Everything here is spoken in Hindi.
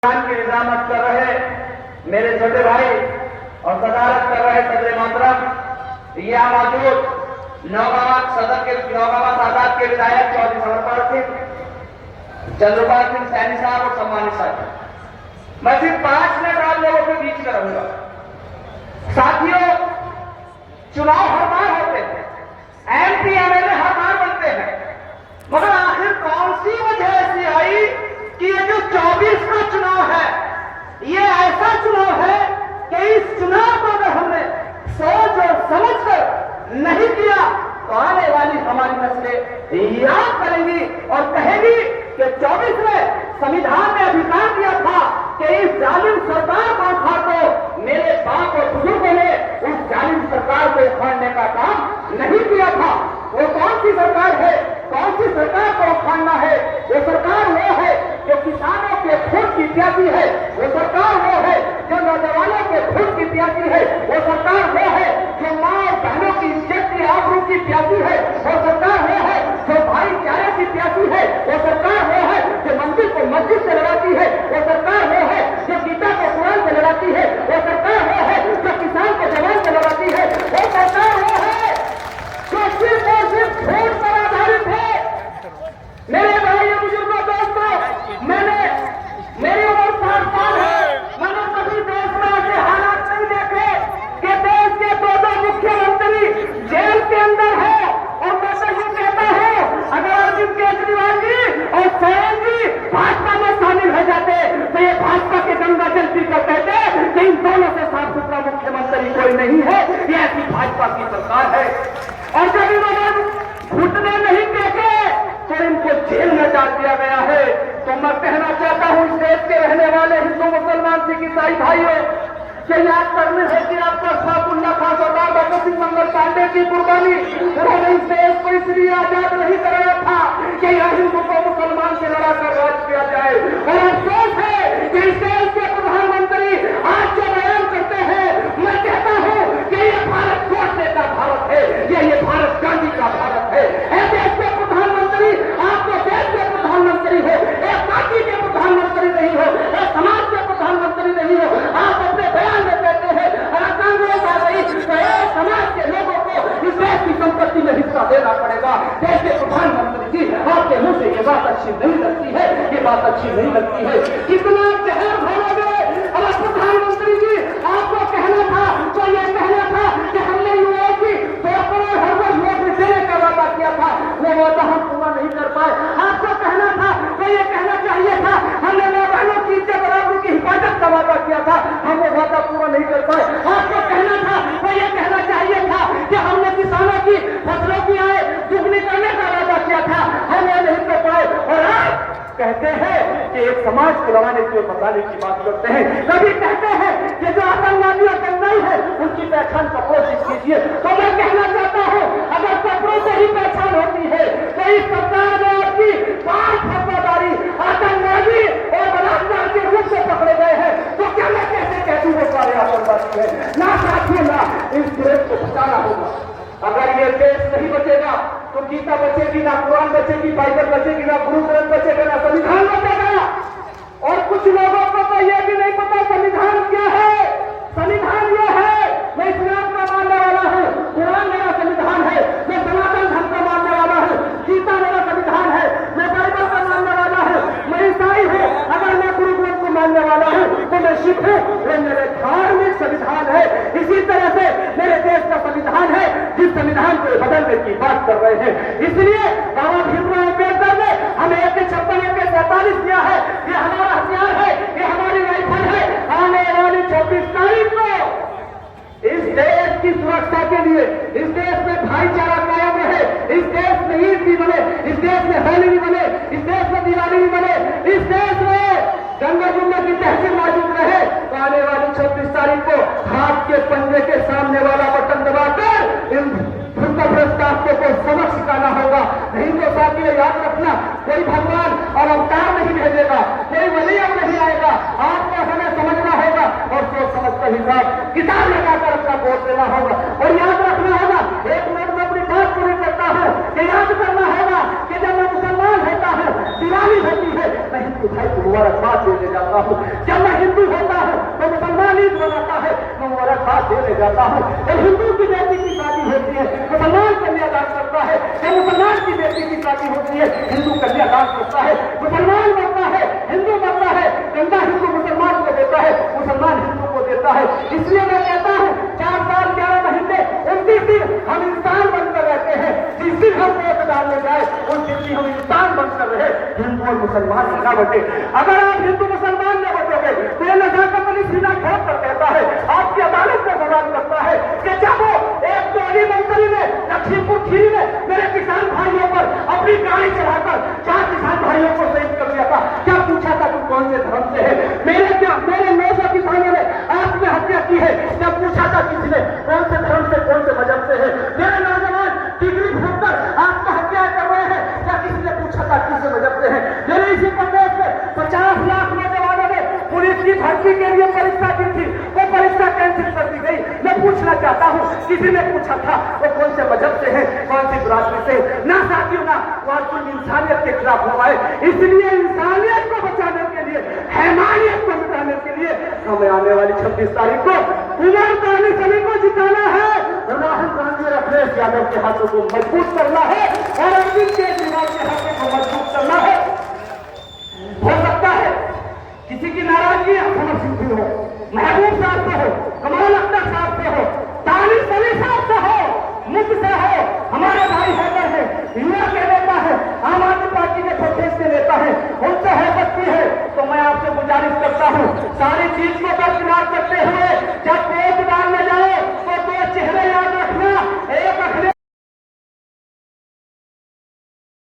की निजामत कर रहे मेरे छोटे भाई और सदारत कर रहे सदर मोहतरम यहाँ मौजूद नौगावा सादात के विधायक चौधरी समरपाल सिंह, चंद्रपाल सिंह सैनी साहब और सम्मानित साथी। मैं सिर्फ 5 मिनट आप लोगों के बीच में रहूंगा। साथियों, चुनाव हर बार होते हैं, एमपी एमएलए हर बार बनते हैं, मगर आखिर कौन सी वजह ऐसी आई कि ये जो 24 का चुनाव है, ये ऐसा चुनाव है कि इस चुनाव को अगर हमने सोच और समझ कर नहीं किया तो आने वाली हमारी नस्लें याद करेंगी और कहेगी कि 24 में संविधान ने अधिकार दिया था कि इस जालिम सरकार को उखाड़ दो। मेरे बाप और बुजुर्गों ने उस जालिम सरकार को उखाड़ने का काम नहीं किया था। वो कौन सी सरकार है, कौन सी सरकार को उखाड़ना है? वो सरकार वो है जो किसानों के खून की प्यासी है, वो सरकार वो है जो नौजवानों के खून की प्यासी है, वो सरकार वो है जो माँ और बहनों की इज्जत की आबरू की प्यासी है, वो सरकार वो है जो भाईचारे की प्यासी है, वो सरकार वो है जो मंदिर को मस्जिद से लड़ाती है, वो सरकार वो है जो गीता को कुरान से लड़ाती है, वो सरकार वो है जो किसान को जवान से लड़ाती है, वो सरकार वो है जो सिर्फ और सिर्फ वोट पर आधारित है। मेरे भाई बुजुर्गों दोस्तों, मेरी उम्र 60 साल है, मैंने कभी देश में ऐसे हालात नहीं देखे कि देश के 2 मुख्यमंत्री जेल के अंदर है। और मैं तो ये कहता हूं, अगर अरविंद केजरीवाल जी और सोरेन जी भाजपा में शामिल हो जाते तो ये भाजपा के गंगा जल पीकर कहते कि इन दोनों से साफ सुथरा मुख्यमंत्री कोई नहीं है, ये ऐसी भाजपा की सरकार है। और जब इन्होंने घुटने नहीं देखे तो इनको जेल में डाल दिया गया है। तो मैं कहना चाहता हूं इस देश के रहने वाले हिंदू मुसलमान सिख ईसाई भाइयों के याद करने है कि आपका अशफाकुल्लाह खान सरदार भगत सिंह मंगल पांडे की कुर्बानी, उन्होंने इस देश को इसलिए आजाद नहीं कराया था कि यह हिंदू को मुसलमान से लड़ाकर राज किया जाए। और अफसोस है कि इस देश के प्रधानमंत्री आज जो बयान करते हैं, मैं कहता हूं कि ये भारत छोड़ने का भारत है, ये भारत गांधी का भारत है। देश के प्रधानमंत्री, आप तो देश के प्रधानमंत्री हो, एक पार्टी के प्रधानमंत्री नहीं हो, एक समाज के प्रधानमंत्री नहीं हो। आप अपने बयान में कहते हैं अगर कांग्रेस आ गई तो एक समाज के लोगों को इस देश की संपत्ति में हिस्सा देना पड़ेगा। देश के प्रधानमंत्री जी, आपके मुंह से ये बात अच्छी नहीं लगती है, ये बात अच्छी नहीं लगती है। कितना जहर घोलोगे? अगर प्रधानमंत्री जी आपको कहना था तो ये कहना था कि हमने युवाओं की 2 करोड़ हर वर्ष नौकरी देने का वादा किया था, वो वादा हम पूरा नहीं कर पाए। आपको कहना था तो ये कहना चाहिए था हमने नौजवानों की इज्जत और आबरू की हिफाजत का वादा किया था, हम वो वादा पूरा नहीं कर पाए। आपको कहना था तो ये कहना चाहिए था कि हमने किसानों की फसलों की आय दुगनी करने का वादा किया था, हम ये नहीं कर पाए। और आप कहते हैं कि एक समाज को लड़ाने की बताने की बात करते हैं, कभी कहते हैं कि जो आतंकवादी और दंगाई है उनकी पहचान कपड़ों से कीजिए। तो मैं कहना चाहता हूं, अगर कपड़ों से ही पहचान होती है तो इस सरकार में आपकी 5 फौजदारी आतंकवादी और बलात्कार के रूप से पकड़े गए हैं, तो क्या मैं कैसे कह दूं वो सारे आतंकवादी है? ना साथियों, ना, इस देश को बचाना होगा। अगर ये देश नहीं बचेगा तो गीता बचेगी ना, कुरान बचेगी, बाइबल बचेगी ना, गुरु ग्रंथ बचेगा ना, संविधान बचेगा। और कुछ लोगों को तो यह भी नहीं पता संविधान क्या है। संविधान यह है, मैं इस्लाम का मानने वाला हूँ, कुरान मेरा संविधान है, मैं सनातन धर्म का मानने वाला हूँ, गीता मेरा संविधान है, मैं बाइबल का मानने वाला हूँ, मैं ईसाई हूँ, अगर मैं गुरु ग्रंथ को मानने वाला हूँ तो मैं सिख हूँ, वो मेरे धार्मिक संविधान है। इसी तरह से मेरे देश का संविधान है जिस संविधान को बदलने की बात कर रहे हैं। इसलिए बाबा भीमराव अम्बेडकर ने हमें AK-56 AK-47 दिया है, ये हमारा हथियार है, ये हमारी राइफल है। आने वाली 24 तारीख को इस देश की सुरक्षा के लिए, इस देश में भाईचारा कायम रहे, इस देश में ईद भी बने, इस देश में होली भी बने, इस देश में दिवाली भी बने, इस देश में गंगा जुम्मे की तहसील मौजूद रहे, तो आने वाली 26 तारीख को हाथ के पंजे के सामने वाला बटन दबाकर इन भ्रष्टाचारियों को सबक सिखाना होगा। नहीं तो साथियों याद रखना, कोई भगवान और अवतार नहीं भेजेगा, कोई वली अब नहीं आएगा, आपको हमें समझना होगा और सोच समझ कर हिसाब किताब लगाकर अपना वोट देना होगा। और याद रखना होगा, एक मिनट में अपनी बात पूरी करता हूं कि याद करना होगा कि जब मैं मुसलमान होता हूं, दिवाली होती है, मैं भाई को मुबारकबाद देने जाता हूँ। जब मैं हिंदू होता हूँ तो मुसलमान ईद मनाता है, मैं मुबारकबाद देने जाता हूँ। जब हिंदू की बेटी की शादी होती है मुसलमान कन्यादान करता है, जब मुसलमान की बेटी की शादी होती है हिंदू कन्यादान करता है, मुसलमान मरता है हिंदू मरता है, गंगा हिंदू मुसलमान को देता है, मुसलमान हिंदू को देता है। इसलिए मैं कहता हूँ 4 साल 11 महीने 29 दिन हम इंसान बनकर रहते हैं। जिस दिन हम वोट डालने जाए उस दिन भी हम इंसान बनकर रहे, हिंदू और मुसलमान न बटे। अगर आप हिंदू मुसलमान न बचोगे तो ये नजाकत अली सीना खोल कर कहता है, आपकी अदालत में सवाल करता है कि जब वो एक टोली मंत्री ने लखीमपुर खीरी में मेरे किसान भाइयों पर अपनी गाड़ी चढ़ाकर 4 किसान भाइयों को शहीद कर दिया था, क्या पूछा था तू कौन से धर्म से है? मेरे 900 किसानों ने आत्महत्या की है, क्या पूछा था किसी ने कौन से धर्म से कौन से मजहब से है? मेरे नौजवान डिग्री भोगकर आत्महत्या कर रहे हैं, क्या किसी ने पूछा था किस मजहब से है? मेरे इसी प्रदेश में 50 लाख नौजवानों ने पुलिस की भर्ती के लिए परीक्षा की थी, वो परीक्षा कैंसिल कर दी गई। मैं पूछना चाहता हूँ किसी ने पूछा था वो कौन से मजहब से है, कौन सी बिरादरी से? ना साथियों ना, वहां कुल इंसानियत के खिलाफ हुआ है। इसलिए इंसानियत को बचाने के लिए, हैवानियत को मिटाने के लिए हमें आने वाली 26 तारीख को कुमार काली सभी को जिताना है, राहुल गांधी और अखिलेश यादव के हाथों को मजबूत करना है और अरविंद केजरीवाल के हाथों को मजबूत करना है। हो सकता है किसी की नाराजगी अमर सिंह से हो, महबूब साहब से हो, कमाल अख्तर साहब से हो, तारिक अली साहब से हो, मुझ से हो, हमारे भाई हैदर है, युवा के नेता है, आम आदमी पार्टी के प्रदेश के नेता है, उनसे हो सकती है। तो मैं आपसे गुजारिश करता हूँ सारी चीज को दरकिनार करते हुए